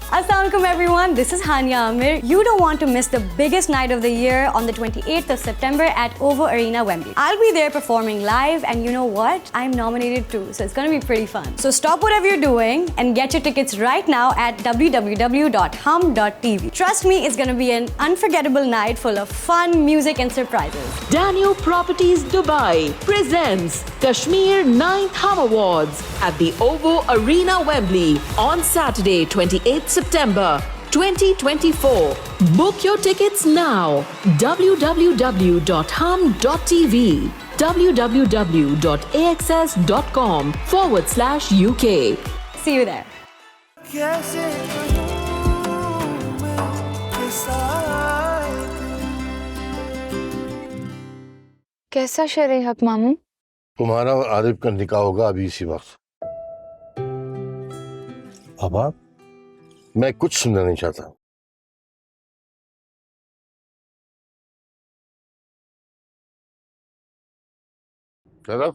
Assalamualaikum everyone, this is Hania Amir. You don't want to miss the biggest night of the year on the 28th of September at OVO Arena, Wembley. I'll be there performing live and you know what? I'm nominated too, so it's gonna be pretty fun. So stop whatever you're doing and get your tickets right now at www.hum.tv. Trust me, it's gonna be an unforgettable night full of fun, music and surprises. Daniel Properties Dubai presents Kashmir 9th Hum Awards at the OVO Arena, Wembley on Saturday, 28th September 2024. Book your tickets now. www.hum.tv, www.axs.com/UK. See you there. कैसा शरई हक मामू? तुम्हारा और आरिफ का निकाह होगा अभी इसी वक्त। पापा, मैं कुछ सुनना नहीं चाहता। चलो।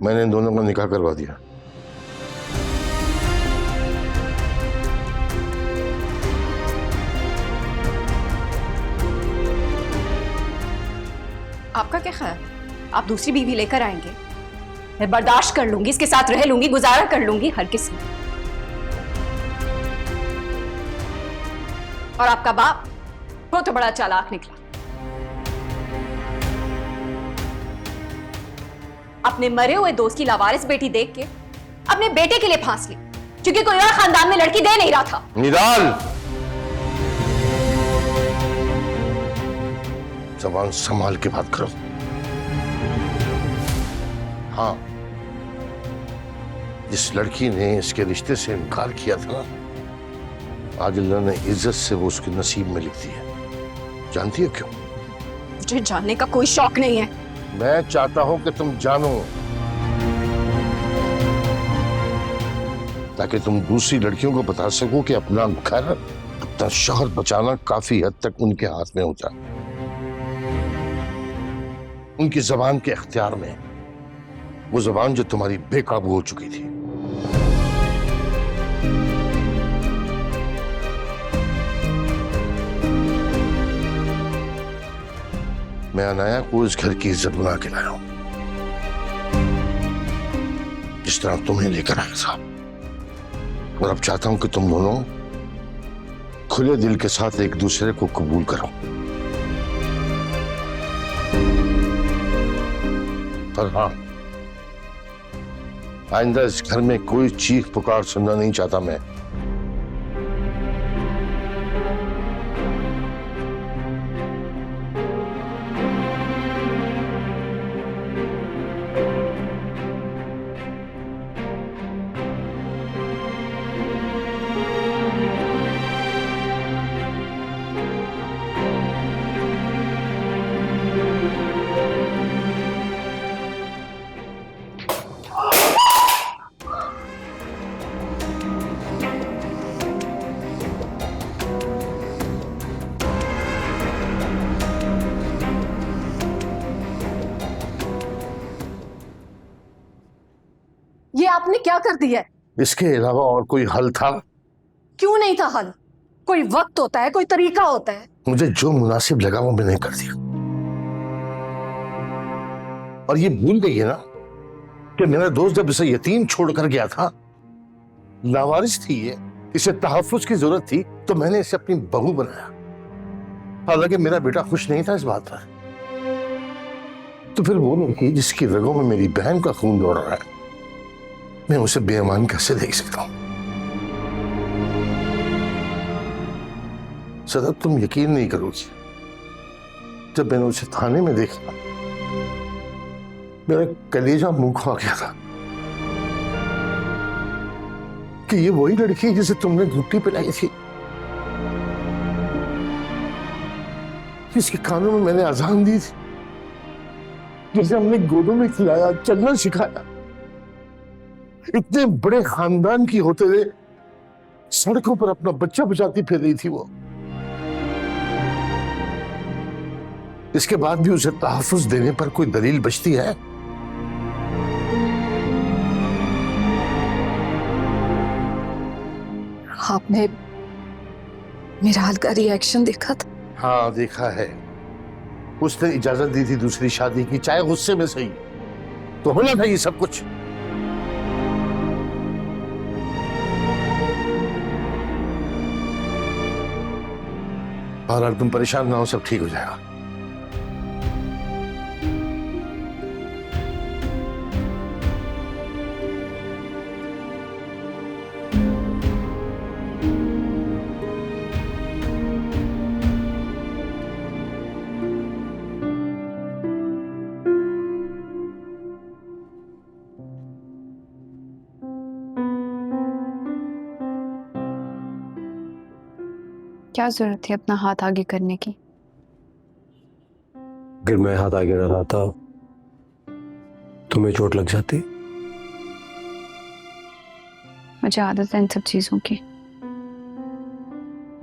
मैंने इन दोनों का निकाह करवा दिया। आपका क्या ख्याल? आप दूसरी बीवी लेकर आएंगे, मैं बर्दाश्त कर लूंगी, इसके साथ रह लूंगी, गुजारा कर लूंगी हर किस्म। और आपका बाप वो तो बड़ा चालाक निकला, अपने मरे हुए दोस्त की लावारिस बेटी देख के अपने बेटे के लिए फांस ली, क्योंकि कोई और खानदान में लड़की दे नहीं रहा था। निराल, ज़बान संभाल के बात करो। हाँ, जिस लड़की ने इसके रिश्ते से इनकार किया था, आज अल्लाह ने इज्जत से वो उसके नसीब में लिख दी है। जानती हो क्यों? मुझे जानने का कोई शौक नहीं है। मैं चाहता हूं कि तुम जानो, ताकि तुम दूसरी लड़कियों को बता सको कि अपना घर, अपना शौहर बचाना काफी हद तक उनके हाथ में होता है, उनकी जबान के इख्तियार में, वो जबान जो तुम्हारी बेकाबू हो चुकी थी। मैं अनाया को इस घर की इज्जत बना के लाया हूं, जिस तरह तुम्हें लेकर आया था। और अब चाहता हूं कि तुम दोनों खुले दिल के साथ एक दूसरे को कबूल करो। पर हाँ, आइंदा इस घर में कोई चीख पुकार सुनना नहीं चाहता मैं। ये आपने क्या कर दिया है? इसके अलावा और कोई हल था? क्यों नहीं था हल? कोई वक्त होता है, कोई तरीका होता है। मुझे जो मुनासिब लगा वो मैंने कर दिया। और ये भूल गई है ना कि मेरा दोस्त जब इसे यतीम छोड़कर गया था, लावारिस थी ये, इसे तहफ्फुज की जरूरत थी, तो मैंने इसे अपनी बहू बनाया। हालांकि मेरा बेटा खुश नहीं था इस बात पर। तो फिर वो लड़की जिसकी रगों में मेरी बहन का खून दौड़ रहा है, मैं उसे बेईमान कैसे देख सकता हूं? सदा तुम यकीन नहीं करोगी, जब मैंने उसे थाने में देखा, मेरा कलेजा मुंह खा गया था कि ये वही लड़की जिसे तुमने घुट्टी पिलाई थी, जिसके कानों में मैंने अजान दी थी, जिसे हमने गोदों में खिलाया, चलना सिखाया। इतने बड़े खानदान की होते हुए सड़कों पर अपना बच्चा बचाती फिर रही थी वो। इसके बाद भी उसे तहफ्फुज देने पर कोई दलील बचती है? आपने मिराल का रिएक्शन देखा था? हाँ देखा है। उसने इजाजत दी थी दूसरी शादी की, चाहे गुस्से में सही, तो होना था ये सब कुछ। और तुम परेशान ना हो, सब ठीक हो जाएगा। क्या जरूरत थी अपना हाथ आगे करने की? अगर मैं हाथ आगे न लाता तुम्हें चोट लग जाती। मुझे आदत है इन सब चीजों की।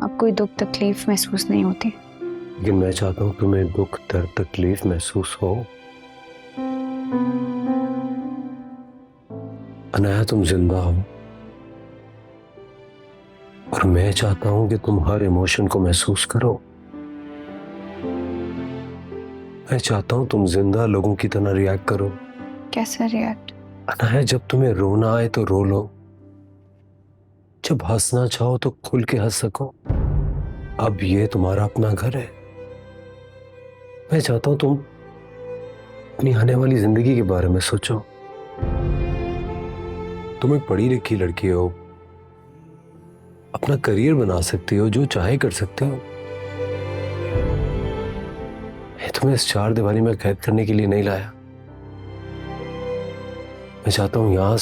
अब कोई दुख तकलीफ महसूस नहीं होती। लेकिन मैं चाहता हूं तुम्हें दुख दर्द तकलीफ महसूस हो। अनाया तुम जिंदा हो और मैं चाहता हूं कि तुम हर इमोशन को महसूस करो। मैं चाहता हूं तुम जिंदा लोगों की तरह रिएक्ट करो। कैसा रिएक्ट? अनाया जब तुम्हें रोना आए तो रो लो, जब हंसना चाहो तो खुल के हंस सको। अब ये तुम्हारा अपना घर है। मैं चाहता हूं तुम अपनी आने वाली जिंदगी के बारे में सोचो। तुम एक पढ़ी लिखी लड़की हो, अपना करियर बना सकती हो, जो चाहे कर सकते हो। मैं तुम्हें इस चार दीवारी में कैद करने के लिए नहीं लाया। मैं चाहता हूं यहां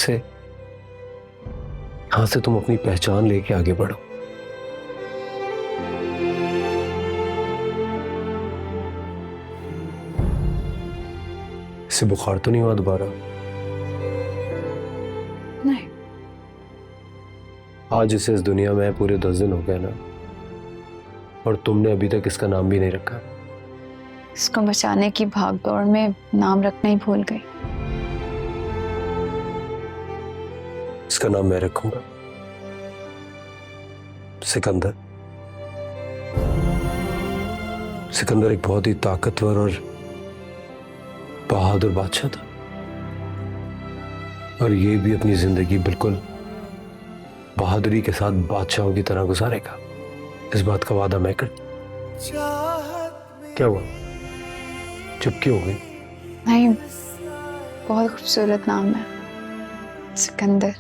से तुम अपनी पहचान लेके आगे बढ़ो। इससे बुखार तो नहीं हुआ दोबारा? नहीं। आज इसे इस दुनिया में पूरे 10 दिन हो गए ना, और तुमने अभी तक इसका नाम भी नहीं रखा। इसको बचाने की भागदौड़ में नाम रखना ही भूल गई। इसका नाम मैं रखूंगा, सिकंदर। सिकंदर एक बहुत ही ताकतवर और बहादुर बादशाह था, और ये भी अपनी जिंदगी बिल्कुल बहादुरी के साथ बादशाहों की तरह गुजारेगा। इस बात का वादा मैं कर। क्या हुआ, चुपकी हो गई? नहीं, बहुत खूबसूरत नाम है, सिकंदर।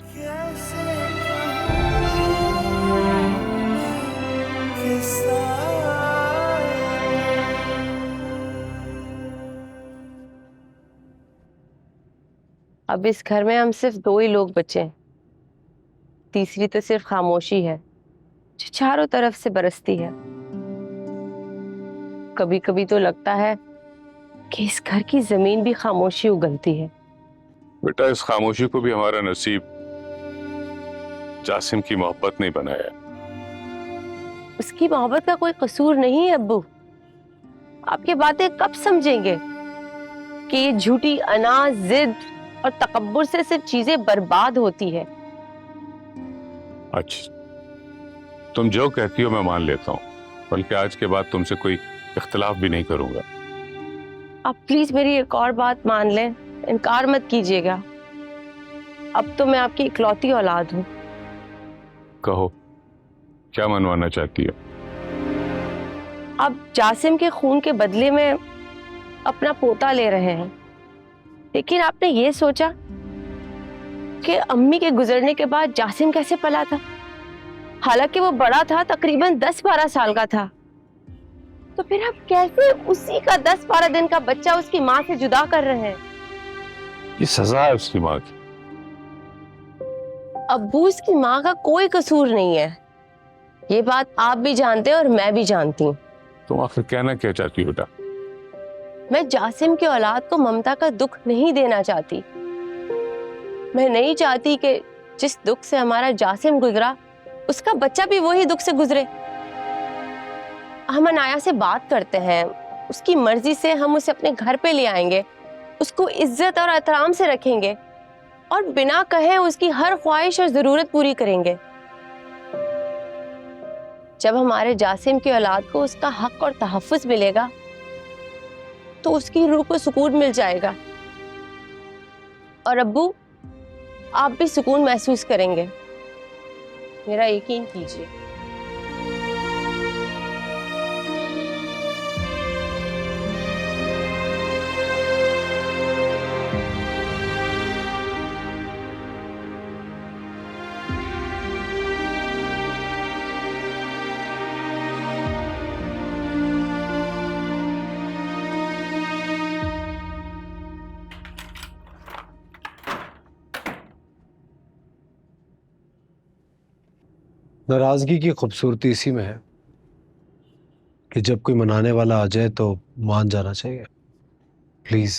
अब इस घर में हम सिर्फ 2 ही लोग बचे हैं। तीसरी तो सिर्फ खामोशी है जो चारों तरफ से बरसती है। कभी कभी तो लगता है कि इस घर की जमीन भी खामोशी उगलती है। बेटा, इस खामोशी को भी हमारा नसीब जासिम की मोहब्बत नहीं बनाया। उसकी मोहब्बत का कोई कसूर नहीं है अब्बू। आप ये बातें कब समझेंगे कि ये झूठी अना, जिद और तकब्बुर से सिर्फ चीजें बर्बाद होती है। अच्छा, तुम जो कहती हो मैं मान लेता हूँ, बल्कि आज के बाद तुमसे कोई इख्तिलाफ भी नहीं करूंगा। आप प्लीज मेरी एक और बात मान लें, इनकार मत कीजिएगा। अब तो मैं आपकी इकलौती औलाद हूँ। कहो, क्या मनवाना चाहती हो? आप जासिम के खून के बदले में अपना पोता ले रहे हैं, लेकिन आपने ये सोचा कि अम्मी के गुजरने के बाद जासिम कैसे पला था? हालांकि वो बड़ा था, तकरीबन 10-12 साल का था। तो फिर आप कैसे उसी का 10-12 दिन का बच्चा उसकी माँ से जुदा कर रहे हैं? ये सजा है उसकी माँ की। अब्बू, इसकी माँ का कोई कसूर नहीं है। ये बात आप भी जानते हैं और मैं भी जानती हूँ। तुम आखिर कहना क्या चाहती हो बेटा? मैं जासिम की औलाद को ममता का दुख नहीं देना चाहती। मैं नहीं चाहती कि जिस दुख से हमारा जासिम गुजरा, उसका बच्चा भी वही दुख से गुजरे। हम अनाया से बात करते हैं, उसकी मर्जी से हम उसे अपने घर पे ले आएंगे, उसको इज्जत और एहतराम से रखेंगे और बिना कहे उसकी हर ख्वाहिश और जरूरत पूरी करेंगे। जब हमारे जासिम की औलाद को उसका हक और तहफ्फुज मिलेगा तो उसकी रूह को सुकून मिल जाएगा और अब्बू आप भी सुकून महसूस करेंगे, मेरा यकीन कीजिए। नाराजगी की खूबसूरती इसी में है कि जब कोई मनाने वाला आ जाए तो मान जाना चाहिए। प्लीज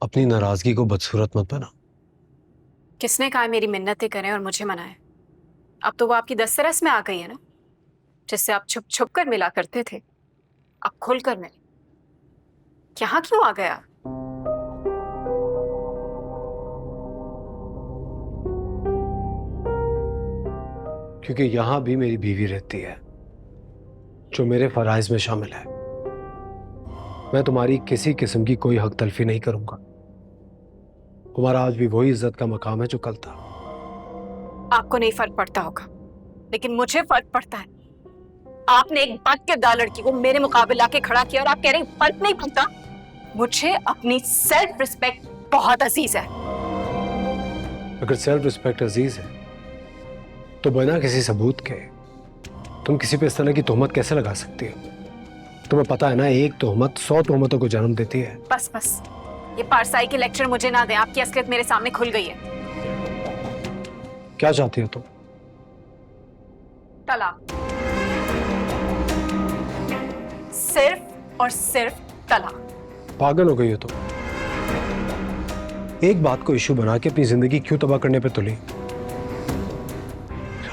अपनी नाराजगी को बदसूरत मत बना। किसने कहा मेरी मिन्नतें करें और मुझे मनाए? अब तो वो आपकी दस्तरस में आ गई है ना, जिससे आप छुप छुप कर मिला करते थे, अब खुल कर मिले। यहाँ क्यों आ गया? क्योंकि यहां भी मेरी बीवी रहती है जो मेरे फराइज में शामिल है। मैं तुम्हारी किसी किस्म की कोई हक तलफी नहीं करूंगा। तुम्हारा आज भी वही इज्जत का मकाम है जो कल था। आपको नहीं फर्क पड़ता होगा, लेकिन मुझे फर्क पड़ता है। आपने एक बदकिरदार लड़की को मेरे मुकाबले लाके खड़ा किया और आप कह रहे हैं फर्क नहीं पड़ता। मुझे अपनी सेल्फ रिस्पेक्ट बहुत अजीज है। अगर सेल्फ रिस्पेक्ट अजीज है तो बिना किसी सबूत के तुम किसी पे इस तरह की तोहमत कैसे लगा सकती हो? तुम्हें पता है ना, एक तोहमत 100 तोहमतों को जन्म देती है। बस बस, ये पारसाई के लेक्चर मुझे ना दें। आपकी असलियत मेरे सामने खुल गई है। क्या चाहती हो तुम? तलाक, सिर्फ और सिर्फ तलाक। पागल हो गई हो तुम? एक बात को इशू बना के अपनी जिंदगी क्यों तबाह करने पे तुली?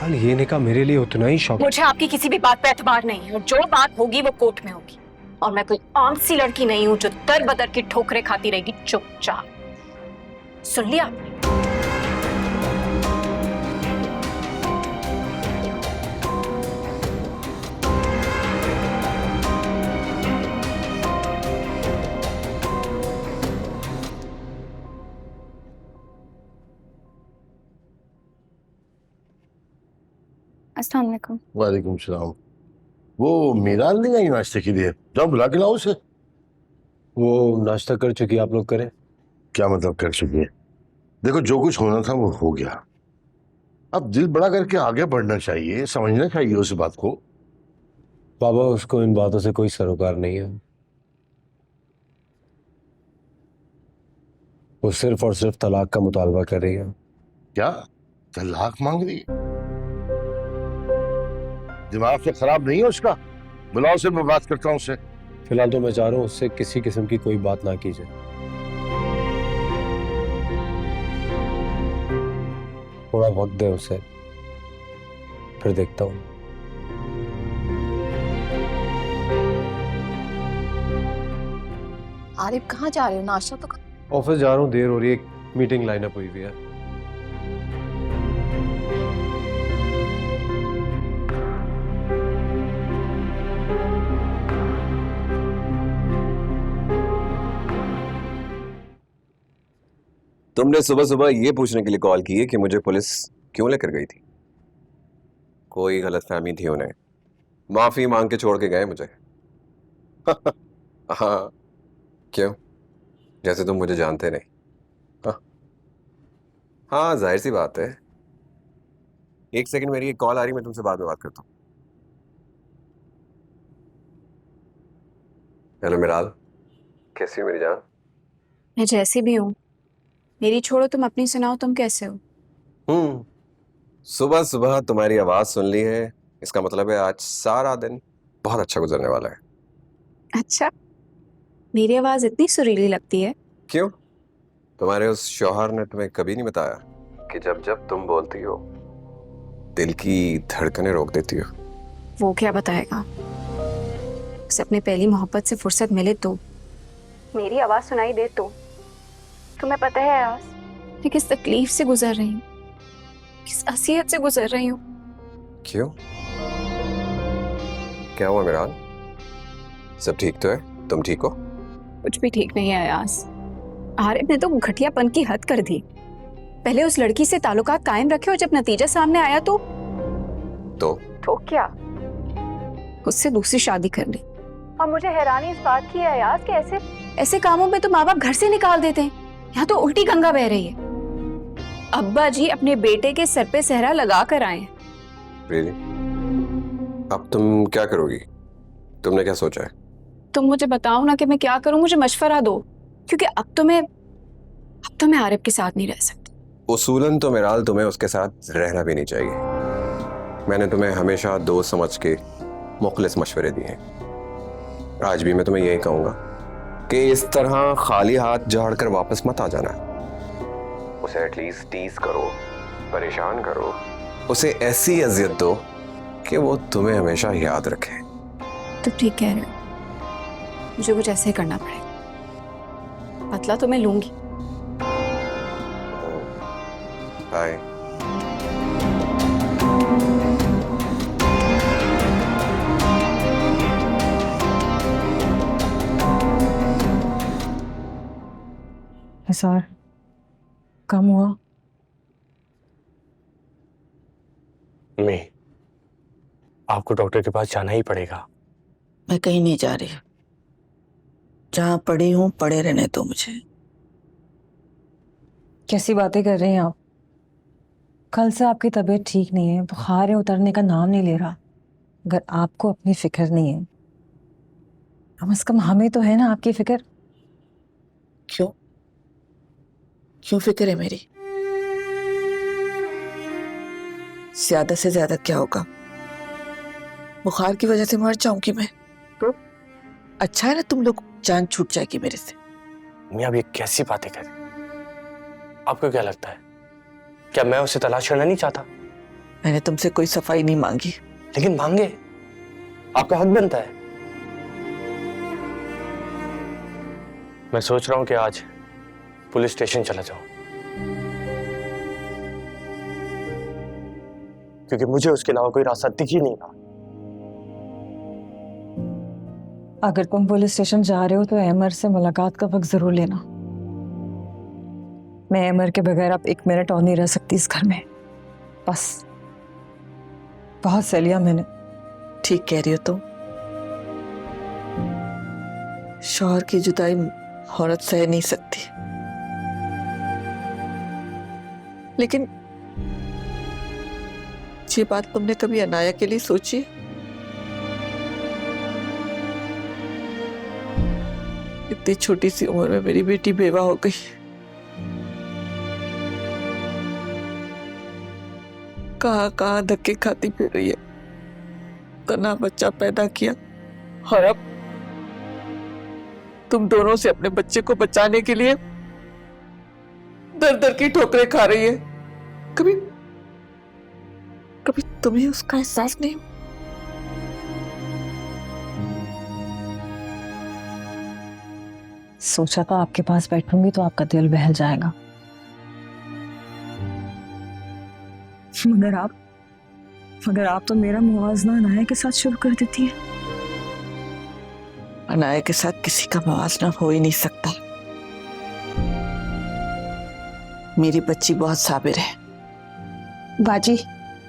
ये निकाह मेरे लिए उतना ही शौक। मुझे आपकी किसी भी बात पे एतबार नहीं है और जो बात होगी वो कोर्ट में होगी। और मैं कोई आम सी लड़की नहीं हूं जो दर बदर की ठोकरें खाती रहेगी चुपचाप। सुन लिया आपने? अस्सलाम वालेकुम। वालेकुम सलाम। वो मीराल नहीं आई नाश्ते के लिए? जाओ बुला के लाओ उसे। वो नाश्ता कर चुकी, आप लोग करें। क्या मतलब कर चुकी है? देखो, जो कुछ होना था वो हो गया। अब दिल बड़ा करके आगे बढ़ना चाहिए, समझना चाहिए उस बात को। बाबा, उसको इन बातों से कोई सरोकार नहीं है। वो सिर्फ और सिर्फ तलाक का मुतालबा कर रही है। क्या तलाक मांग रही है? दिमाग से खराब नहीं है उसका? बुलाओ से, मैं बात करता हूँ उससे। फिलहाल तो मैं चाह रहा हूँ उससे किसी किस्म की कोई बात ना कीजिए। थोड़ा वक्त दे उसे, फिर देखता हूँ। आरिफ कहाँ जा रहे हो? नाश्ता तो कर। ऑफिस जा रहा हूँ, देर हो रही है, एक मीटिंग लाइनअप हुई हुई है। तुमने सुबह सुबह ये पूछने के लिए कॉल की है कि मुझे पुलिस क्यों लेकर गई थी? कोई गलतफहमी थी उन्हें, माफी मांग के छोड़ के गए मुझे। हाँ, क्यों? जैसे तुम मुझे जानते नहीं। हाँ, हाँ, जाहिर सी बात है। एक सेकंड, मेरी एक कॉल आ रही, मैं तुमसे बाद में बात करता हूँ। हेलो मिराल, कैसी हो मेरी जान? मैं जैसी भी हूँ। मेरी छोड़ो, तुम अपनी सुनाओ, तुम कैसे हो? सुबह सुबह तुम्हारी आवाज सुन ली है, इसका मतलब है आज सारा दिन बहुत अच्छा गुजरने वाला है। अच्छा, मेरी आवाज इतनी सुरीली लगती है? क्यों? तुम्हारे उस शौहर ने तुम्हें कभी नहीं बताया कि जब जब तुम बोलती हो दिल की धड़कनें रोक देती हो? वो क्या बताएगा? उसे अपने पहली मोहब्बत से फुर्सत मिले तो, मेरी आवाज़ सुनाई दे तो। तुम्हें पता है यार मैं किस तकलीफ से गुजर रही हूँ, किस असियत से गुजर रही हूँ। क्यों? क्या हुआ मिराल? सब ठीक तो है? तुम ठीक हो? कुछ भी ठीक नहीं है अयाज। आरिफ ने तो घटियापन की हद कर दी। पहले उस लड़की से ताल्लुकात कायम रखे और जब नतीजा सामने आया तो क्या, उससे दूसरी शादी कर ली। और मुझे हैरानी इस बात की है अयाज कि ऐसे कामों में तो माँ बाप घर से निकाल देते हैं। यहाँ तो उल्टी गंगा बह रही है। अब्बा जी अपने बेटे के सर पे सहरा लगा कर आए हैं। Really? अब तुम क्या करोगी? तुमने क्या सोचा है? तुम मुझे बताओ ना कि मैं क्या करूं, मुझे मशवरा दो, क्योंकि अब तो मैं आरिफ के साथ नहीं रह सकती। उसूलन तो मिराल तुम्हें उसके साथ रहना भी नहीं चाहिए। मैंने तुम्हें हमेशा दोस्त समझ के मुखलिस मशवरे दिए हैं। आज भी मैं तुम्हें यही कहूंगा कि इस तरह खाली हाथ झाड़ कर वापस मत आ जाना। उसे एटलीस्ट टीज करो, परेशान करो, उसे ऐसी अजियत दो कि वो तुम्हें हमेशा याद रखे। तो ठीक कह रहे हो, मुझे कुछ ऐसे ही करना पड़ेगा। बदला तो मैं लूंगी। बाय। हिसार कम हुआ? मम्मी, आपको डॉक्टर के पास जाना ही पड़ेगा। मैं कहीं नहीं जा रही, जहां पड़ी हूं पड़े रहने दो मुझे। कैसी बातें कर रही हैं आप? कल से आपकी तबीयत ठीक नहीं है, बुखार है, उतरने का नाम नहीं ले रहा। अगर आपको अपनी फिक्र नहीं है, कम से कम हमें तो है ना आपकी फिक्र। क्यों फिक्र है मेरी? ज्यादा से ज्यादा क्या होगा? बुखार की वजह से मर जाऊंगी मैं तो? अच्छा है ना, तुम लोग जान छूट जाएगी मेरे से। मम्मी, आप ये कैसी बातें कर रही? आपको क्या लगता है, क्या मैं उसे तलाश करना नहीं चाहता? मैंने तुमसे कोई सफाई नहीं मांगी। लेकिन मांगे, आपका हक बनता है। मैं सोच रहा हूं कि आज पुलिस स्टेशन चला जाऊं, क्योंकि मुझे उसके अलावा कोई रास्ता दिख ही नहीं रहा। अगर तुम पुलिस स्टेशन जा रहे हो तो अमर से मुलाकात का वक्त जरूर लेना। मैं अमर के बगैर अब एक मिनट और नहीं रह सकती इस घर में। बस बहुत सह लिया मैंने। ठीक कह रही हो तुम। शौहर की जुदाई औरत सह नहीं सकती, लेकिन ये बात तुमने कभी अनाया के लिए सोची? इतनी छोटी सी उम्र में मेरी बेटी बेवा हो गई। कहां धक्के खाती फिर रही है। तना बच्चा पैदा किया और अब तुम दोनों से अपने बच्चे को बचाने के लिए दर दर की ठोकरें खा रही है। कभी तुम्हें उसका एहसास नहीं? सोचा था आपके पास बैठूंगी तो आपका दिल बहल जाएगा, मगर आप तो मेरा मुवाजना अनाया के साथ शुरू कर देती है। अनाया के साथ किसी का मुवाजना हो ही नहीं सकता। मेरी बच्ची बहुत साबिर है। बाजी,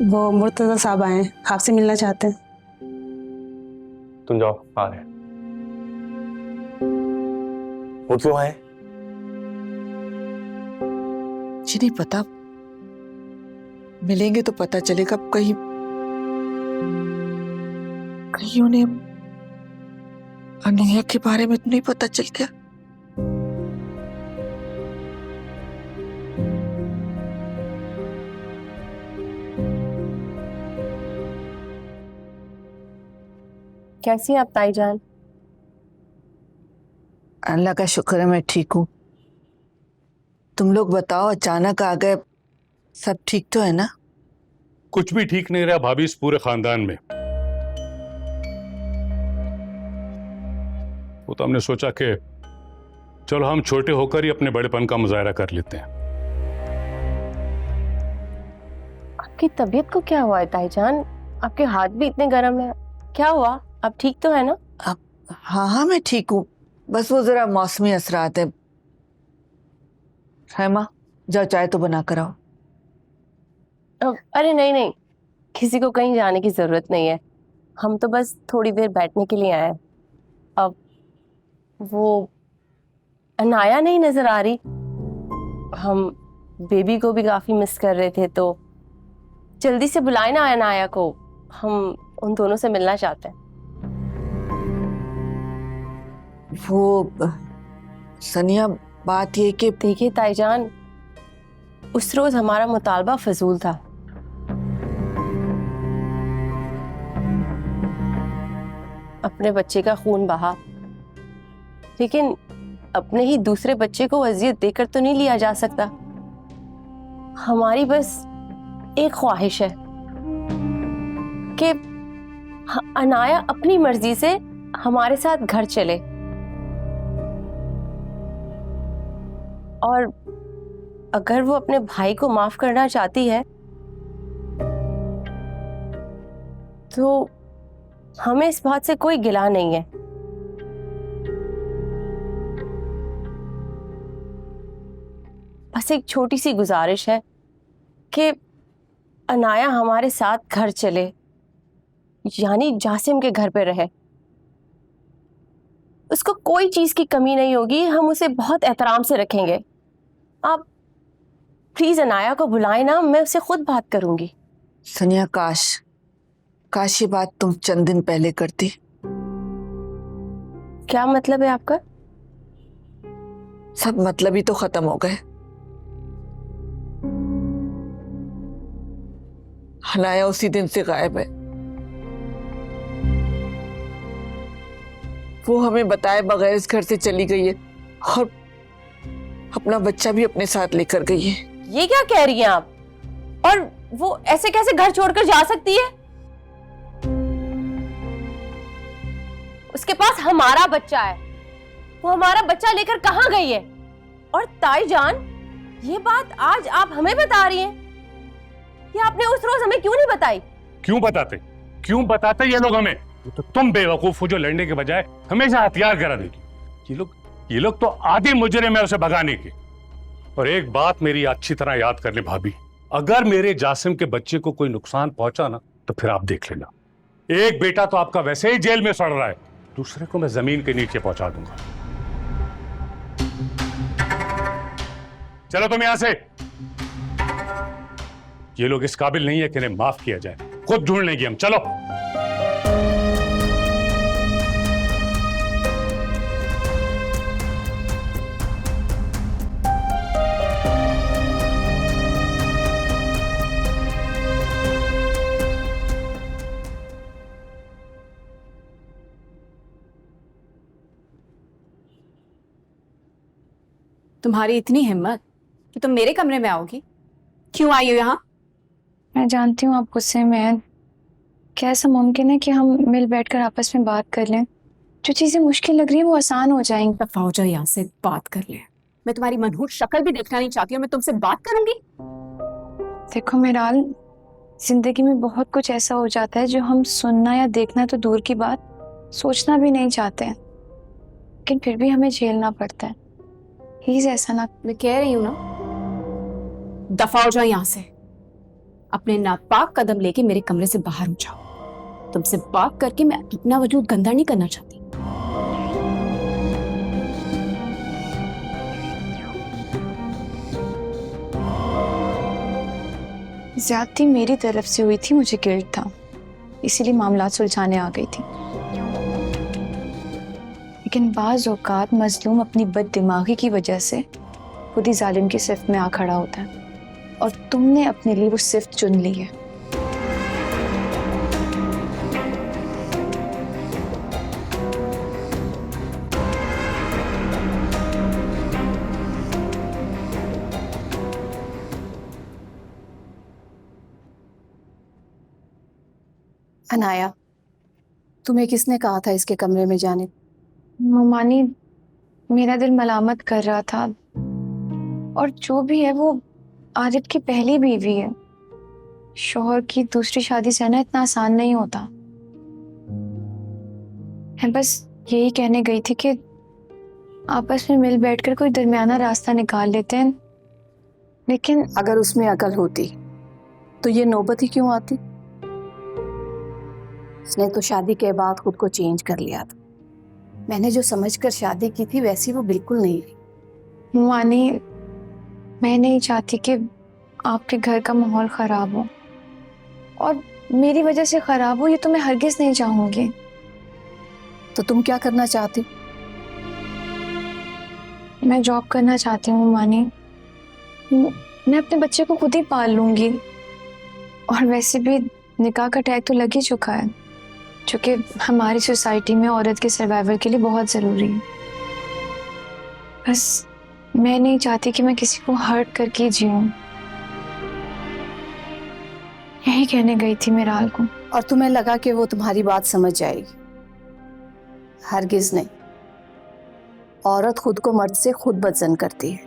वो मुर्तजा साहब आए हैं, आपसे मिलना चाहते हैं। तुम जाओ, आ रहे। वो क्यों आए? मुझे नहीं पता, मिलेंगे तो पता चलेगा। कहीं उन्हें अनाया के बारे में तो नहीं पता चल गया? कैसी आप ताईजान? अल्लाह का शुक्र है मैं ठीक हूँ। तुम लोग बताओ, अचानक आ गए, सब ठीक तो है ना? कुछ भी ठीक नहीं रहा भाभी इस पूरे खानदान में। वो तो हमने सोचा कि चलो हम छोटे होकर ही अपने बड़ेपन का मुजाहरा कर लेते हैं। आपकी तबीयत को क्या हुआ है ताईजान? आपके हाथ भी इतने गर्म है, क्या हुआ? आप ठीक तो है ना? हाँ हाँ मैं ठीक हूँ, बस वो जरा मौसमी असरात है। हैमा जाओ चाय तो बना कर आओ। अरे नहीं नहीं, किसी को कहीं जाने की जरूरत नहीं है, हम तो बस थोड़ी देर बैठने के लिए आए हैं। अब वो अनाया नहीं नजर आ रही, हम बेबी को भी काफी मिस कर रहे थे, तो जल्दी से बुलाए ना अनाया को, हम उन दोनों से मिलना चाहते हैं। वो सनिया बात ये कि देखिए ताईजान, उस रोज हमारा मुतालबा फजूल था। अपने बच्चे का खून बहा, लेकिन अपने ही दूसरे बच्चे को अजियत देकर तो नहीं लिया जा सकता। हमारी बस एक ख्वाहिश है कि अनाया अपनी मर्जी से हमारे साथ घर चले, और अगर वो अपने भाई को माफ करना चाहती है तो हमें इस बात से कोई गिला नहीं है। बस एक छोटी सी गुजारिश है कि अनाया हमारे साथ घर चले, यानी जासिम के घर पे रहे। उसको कोई चीज की कमी नहीं होगी, हम उसे बहुत एहतराम से रखेंगे। आप प्लीज अनाया को बुलाएं ना, मैं उससे खुद बात करूंगी। सनिया काश ये बात तुम चंद दिन पहले करती। क्या मतलब है आपका? सब मतलब ही तो खत्म हो गए। अनाया उसी दिन से गायब है। वो हमें बताए बगैर इस घर से चली गई है और अपना बच्चा भी अपने साथ लेकर गई है। ये क्या कह रही हैं आप? और वो ऐसे कैसे घर छोड़कर जा सकती है? उसके पास हमारा बच्चा है, वो हमारा बच्चा लेकर कहां गई है? और ताईजान, ये बात आज आप हमें बता रही हैं, ये आपने उस रोज हमें क्यों नहीं बताई? क्यों बताते ये लोग हमें? तो तुम बेवकूफ हो जो लड़ने के बजाय हमेशा हथियार करा देगी। ये लोग तो आदि मुजरिम है उसे भगाने के। और एक बात मेरी अच्छी तरह याद कर ले भाभी, अगर मेरे जासिम के बच्चे को कोई नुकसान पहुंचा ना तो फिर आप देख लेना। एक बेटा तो आपका वैसे ही जेल में सड़ रहा है, दूसरे को मैं जमीन के नीचे पहुंचा दूंगा। चलो तुम यहां से। ये लोग इस काबिल नहीं है कि इन्हें माफ किया जाए, खुद ढूंढ लेंगे हम। चलो। तुम्हारी इतनी हिम्मत कि तुम मेरे कमरे में आओगी? क्यों आई हो यहाँ? मैं जानती हूँ आप गुस्से में हैं। क्या ऐसा मुमकिन है कि हम मिल बैठकर आपस में बात कर लें? जो चीजें मुश्किल लग रही है वो आसान हो जाएंगी। दफा हो जाओ यहाँ से, बात कर ले। मैं तुम्हारी मनहूस शक्ल भी देखना नहीं चाहती हूँ, मैं तुमसे बात करूंगी। देखो मेराल, जिंदगी में बहुत कुछ ऐसा हो जाता है जो हम सुनना या देखना तो दूर की बात, सोचना भी नहीं चाहते हैं, लेकिन फिर भी हमें झेलना पड़ता है। प्लीज ऐसा ना। मैं कह रही हूँ ना, दफा हो जाओ यहाँ से। अपने नापाक कदम लेके मेरे कमरे से बाहर हो जाओ। तुमसे बात करके मैं अपना वजूद गंदा नहीं करना चाहती। ज्यादती मेरी तरफ से हुई थी, मुझे गिल्ट था, इसीलिए मामला सुलझाने आ गई थी। लेकिन बाज़ औक़ात मजलूम अपनी बददिमागी की वजह से खुद ही जालिम की सिफ्त में आ खड़ा होता है, और तुमने अपने लिए वो सिफ्त चुन ली है। अनाया, तुम्हें किसने कहा था इसके कमरे में जाने? मानी मेरा दिल मलामत कर रहा था, और जो भी है वो आरिफ की पहली बीवी है। शौहर की दूसरी शादी से ना इतना आसान नहीं होता। मैं बस यही कहने गई थी कि आपस में मिल बैठकर कोई दरमियाना रास्ता निकाल लेते हैं, लेकिन अगर उसमें अकल होती तो ये नौबत ही क्यों आती? उसने तो शादी के बाद खुद को चेंज कर लिया था। मैंने जो समझकर शादी की थी वैसी वो बिल्कुल नहीं रही। मानी मैं नहीं चाहती कि आपके घर का माहौल खराब हो, और मेरी वजह से खराब हो ये तो मैं हरगिज नहीं चाहूंगी। तो तुम क्या करना चाहती हो? मैं जॉब करना चाहती हूँ मानी। मैं अपने बच्चे को खुद ही पाल लूंगी, और वैसे भी निकाह का टैग तो लग ही चुका है, जो कि हमारी सोसाइटी में औरत के सर्वाइवल के लिए बहुत ज़रूरी है। बस मैं नहीं चाहती कि मैं किसी को हर्ट करके जीऊँ। यही कहने गई थी मेराल को। और तुम्हें लगा कि वो तुम्हारी बात समझ जाएगी? हरगिज नहीं। औरत खुद को मर्द से खुद बदजन करती है,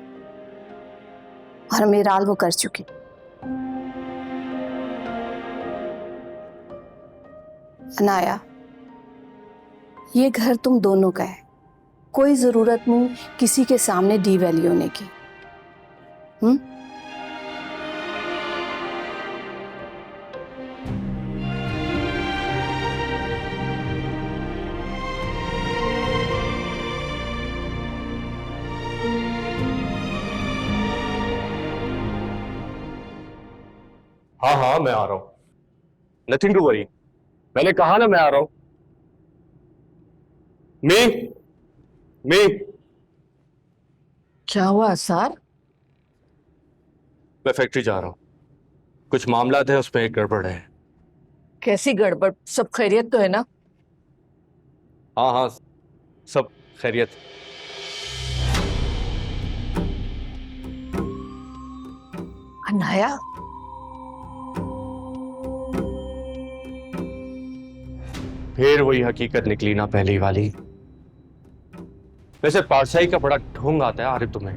और मेराल वो कर चुकी। अनाया, ये घर तुम दोनों का है, कोई जरूरत नहीं किसी के सामने डीवैल्यू होने की। हाँ हाँ मैं आ रहा हूँ, नथिंग टू वरी। मैंने कहा ना मैं आ रहा हूँ। मी क्या हुआ सर? मैं फैक्ट्री जा रहा हूँ, कुछ मामला है उसमें एक गड़बड़ है। कैसी गड़बड़? सब खैरियत तो है ना? हाँ हाँ सब खैरियत। अनाया, फिर वही हकीकत निकली ना पहली वाली। वैसे पारसाई का बड़ा ढोंग आता है आरिफ तुम्हें।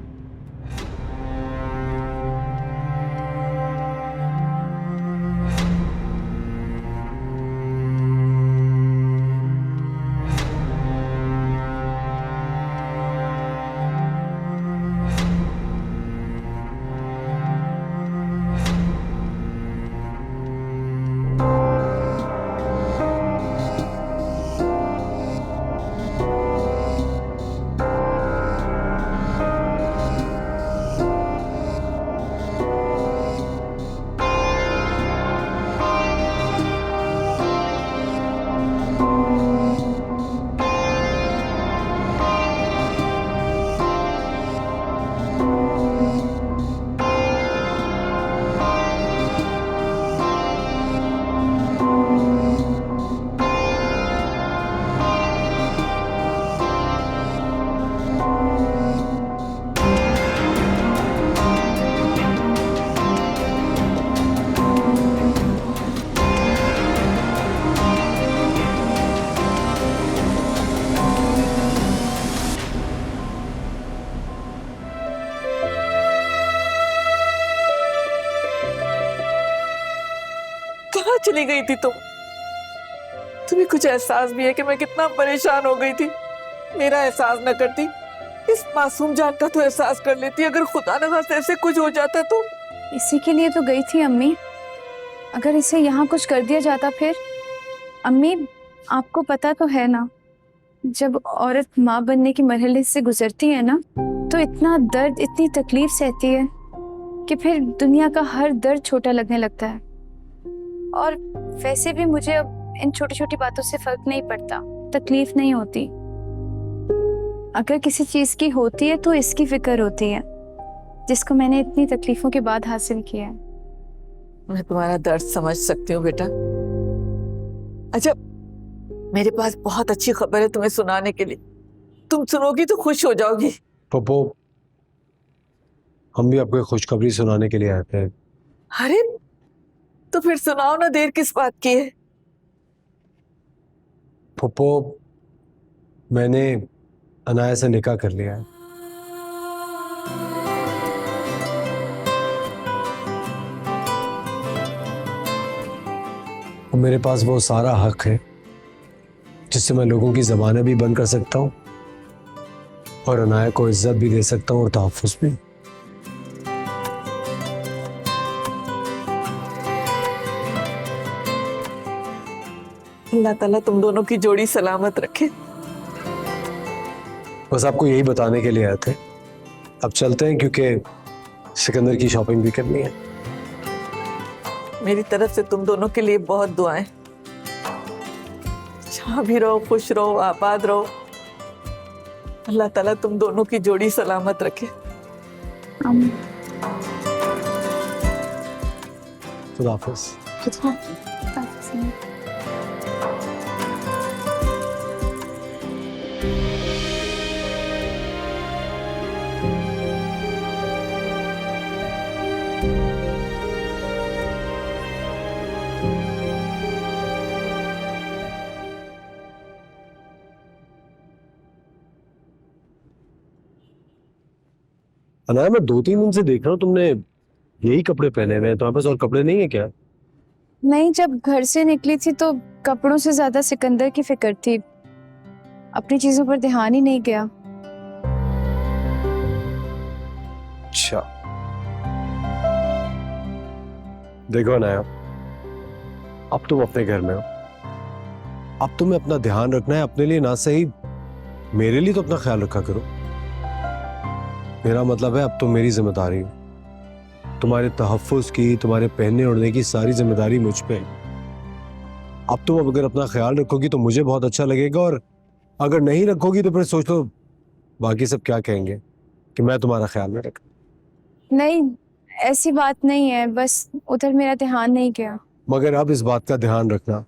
कहाँ चली गई थी तुम? तुम्हें कुछ एहसास भी है कि मैं कितना परेशान हो गई थी? मेरा एहसास न करती, इस मासूम जान का तो एहसास कर लेती। अगर खुदा न खास्ता ऐसे कुछ हो जाता तो। इसी के लिए तो गई थी अम्मी। अगर इसे यहाँ कुछ कर दिया जाता फिर? अम्मी आपको पता तो है ना, जब औरत माँ बनने की मरहले से गुजरती है ना, तो इतना दर्द, इतनी तकलीफ सहती है कि फिर दुनिया का हर दर्द छोटा लगने लगता है। और वैसे भी मुझे अब इन छोटी छोटी बातों से फर्क नहीं पड़ता, तकलीफ नहीं होती। अगर किसी चीज की होती है तो इसकी फिक्र होती है, जिसको मैंने इतनी तकलीफों के बाद हासिल किया है। मैं तुम्हारा दर्द समझ सकती हूँ बेटा। अच्छा, मेरे पास बहुत अच्छी खबर है तुम्हें सुनाने के लिए। तुम सुनोगी तो खुश हो जाओगी। पप्पो, हम भी आपको खुशखबरी सुनाने के लिए आए थे। अरे तो फिर सुनाओ ना, देर किस बात की है? पप्पो, मैंने अनाया से निकाह कर लिया है। और मेरे पास वो सारा हक है जिससे मैं लोगों की ज़बानें भी बंद कर सकता हूँ और अनाया को इज्जत भी दे सकता हूँ और तहफ़्फ़ुज़ भी। अल्लाह ताला तुम दोनों की जोड़ी सलामत रखे। बस आपको यही बताने के लिए आए थे। अब चलते हैं क्योंकि सिकंदर की शॉपिंग भी करनी है। मेरी तरफ से तुम दोनों के लिए बहुत दुआएं। जहाँ भी रहो खुश रहो, आबाद रहो। अल्लाह ताला तुम दोनों की जोड़ी सलामत रखे। खुदा हाफिज़। अनाया, मैं 2-3 दिन से देख रहा हूँ तुमने यही कपड़े पहने हुए हैं। तुम्हारे पास और कपड़े नहीं है क्या? नहीं, जब घर से निकली थी तो कपड़ों से ज्यादा सिकंदर की फिक्र थी, अपनी चीजों पर ध्यान ही नहीं गया। अच्छा, देखो अनाया, अब तुम अपने घर में हो। अब तुम्हें अपना ध्यान रखना है। अपने लिए ना सही, मेरे लिए तो अपना ख्याल रखा करो। मेरा मतलब है अब तो मेरी जिम्मेदारी है। तुम्हारे तहफ़्फ़ुज़ की, तुम्हारे पहनने ओढ़ने की सारी जिम्मेदारी मुझ पे है। अब तुम अगर अपना ख्याल रखोगी तो मुझे बहुत अच्छा लगेगा, और अगर नहीं रखोगी तो फिर सोच लो बाकी सब क्या कहेंगे कि मैं तुम्हारा ख्याल नहीं रखा। नहीं, ऐसी बात नहीं है, बस उधर मेरा ध्यान नहीं गया। मगर अब इस बात का ध्यान रखना,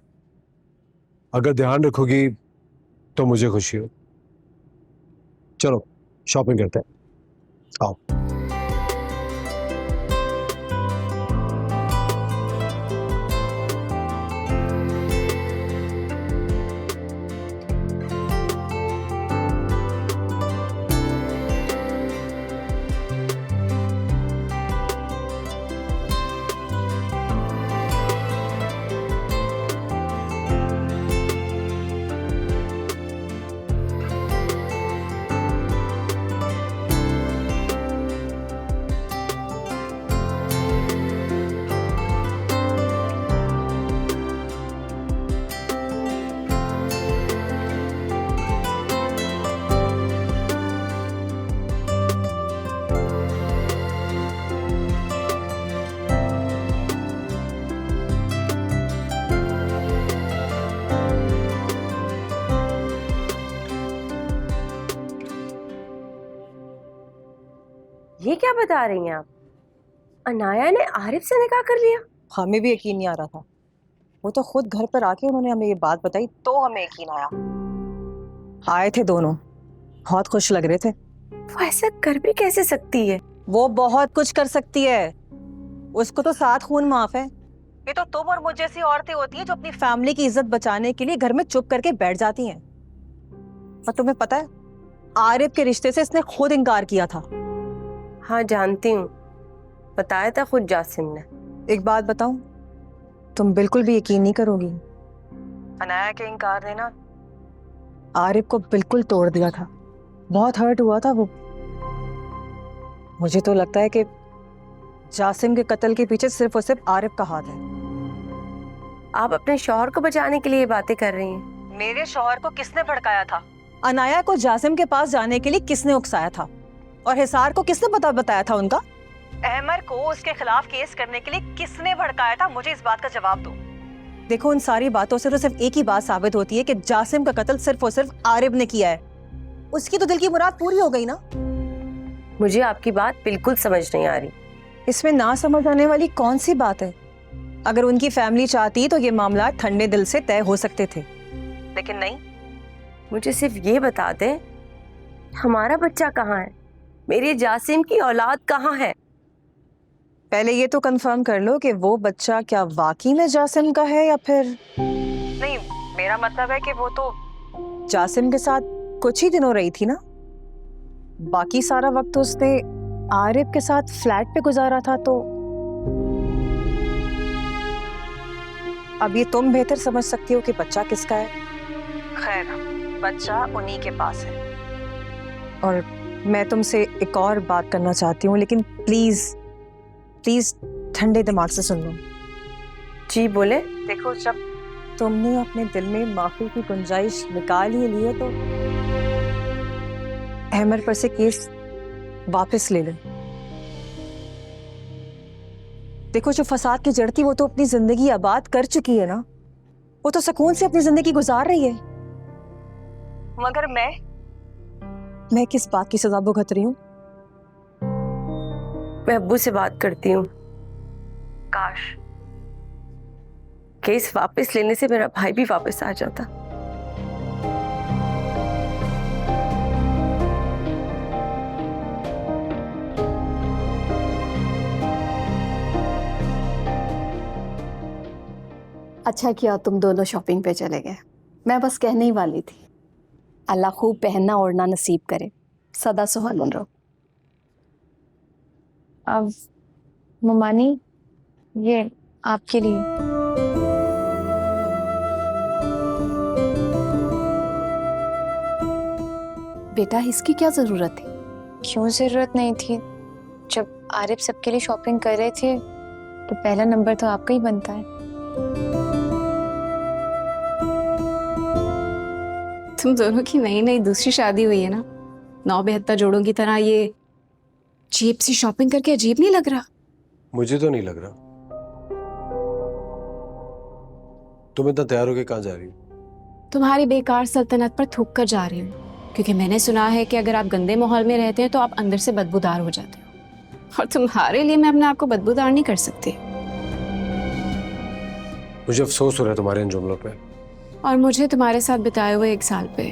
अगर ध्यान रखोगी तो मुझे खुशी हो। चलो शॉपिंग करते हैं, आओ। ये क्या बता रही हैं आप? अनाया ने आरिफ से निकाह कर लिया? हमें भी यकीन नहीं आ रहा था। वो तो खुद घर पर आके उन्होंने हमें ये बात बताई तो हमें यकीन आया। आए थे दोनों, बहुत खुश लग रहे थे। वो ऐसा कर भी कैसे सकती है? वो बहुत कुछ कर सकती है, उसको तो 7 खून माफ है। ये तो तुम और मुझ जैसी औरतें होती हैं जो अपनी फैमिली की इज्जत बचाने के लिए घर में चुप करके बैठ जाती हैं। और तुम्हें पता है, आरिफ के रिश्ते से इसने खुद इनकार किया था। हाँ जानती हूँ, बताया था खुद जासिम ने। एक बात बताऊं, तुम बिल्कुल भी यकीन नहीं करोगी, अनाया के इनकार ने ना आरिफ को बिल्कुल तोड़ दिया था। बहुत हर्ट हुआ था वो। मुझे तो लगता है कि जासिम के कत्ल के पीछे सिर्फ और सिर्फ आरिफ का हाथ है। आप अपने शौहर को बचाने के लिए ये बातें कर रही हैं? मेरे शौहर को किसने भड़काया था? अनाया को जासिम के पास जाने के लिए किसने उकसाया था? और हिसार को किसने बताया था उनका? अहमर को उसके खिलाफ केस करने के लिए किसने भड़काया था? मुझे इस बात का जवाब दो। देखो, उन सारी बातों से तो सिर्फ एक ही बात साबित होती है कि जासिम का कत्ल सिर्फ और सिर्फ आरिफ ने किया है। उसकी तो दिल की मुराद पूरी हो गई ना। मुझे आपकी बात बिल्कुल समझ नहीं आ रही। इसमें ना समझ आने वाली कौन सी बात है? अगर उनकी फैमिली चाहती तो ये मामला ठंडे दिल से तय हो सकते थे, लेकिन नहीं। मुझे सिर्फ ये बता दे, हमारा बच्चा कहाँ है? मेरी जासिम की औलाद कहाँ है? पहले ये तो कंफर्म कर लो कि वो बच्चा क्या वाकई में जासिम का है या फिर नहीं। मेरा मतलब है कि वो तो जासिम के साथ कुछ ही दिनों रही थी ना। बाकी सारा वक्त तो उसने आरिफ के साथ फ्लैट पे गुजारा था, तो अब ये तुम बेहतर समझ सकती हो कि बच्चा किसका है। खैर, बच्चा उन्हीं के पास है। और मैं तुमसे एक और बात करना चाहती हूँ, लेकिन प्लीज प्लीज ठंडे दिमाग से सुन लो। जी बोले। देखो, जब तुमने अपने दिल में माफी की गुंजाइश निकाल ही ली है तो अहमद पर से केस वापस ले लो। देखो, जो फसाद की जड़ थी वो तो अपनी जिंदगी आबाद कर चुकी है ना, वो तो सुकून से अपनी जिंदगी गुजार रही है। मगर मैं किस बात की सजा भुगत रही हूँ? मैं अब्बू से बात करती हूँ। काश केस वापस लेने से मेरा भाई भी वापस आ जाता। अच्छा किया तुम दोनों शॉपिंग पे चले गए। मैं बस कहने ही वाली थी, अल्लाह खूब पहनना ओढ़ना नसीब करे, सदा सुहागन रहो। अब ममानी, ये आपके लिए। बेटा, इसकी क्या जरूरत थी? क्यों जरूरत नहीं थी? जब आरिफ सबके लिए शॉपिंग कर रहे थे तो पहला नंबर तो आपका ही बनता है। तुम दोनों की नई नई दूसरी शादी हुई है ना, 9 जोड़ों की तरह ये चीप सी शॉपिंग करके अजीब नहीं लग रहा? मुझे तो नहीं लग रहा। तुम इतना तैयार होके कहाँ जा रही हो? तुम्हारी बेकार सल्तनत पर थूक कर जा रही हूँ, क्योंकि मैंने सुना है कि अगर आप गंदे माहौल में रहते हैं तो आप अंदर से बदबूदार हो जाते हो, और तुम्हारे लिए मैं अपने आप को बदबूदार नहीं कर सकती। मुझे अफसोस हो रहा है तुम्हारे इन जुमलों पे। और मुझे तुम्हारे साथ बिताए हुए 1 साल पे।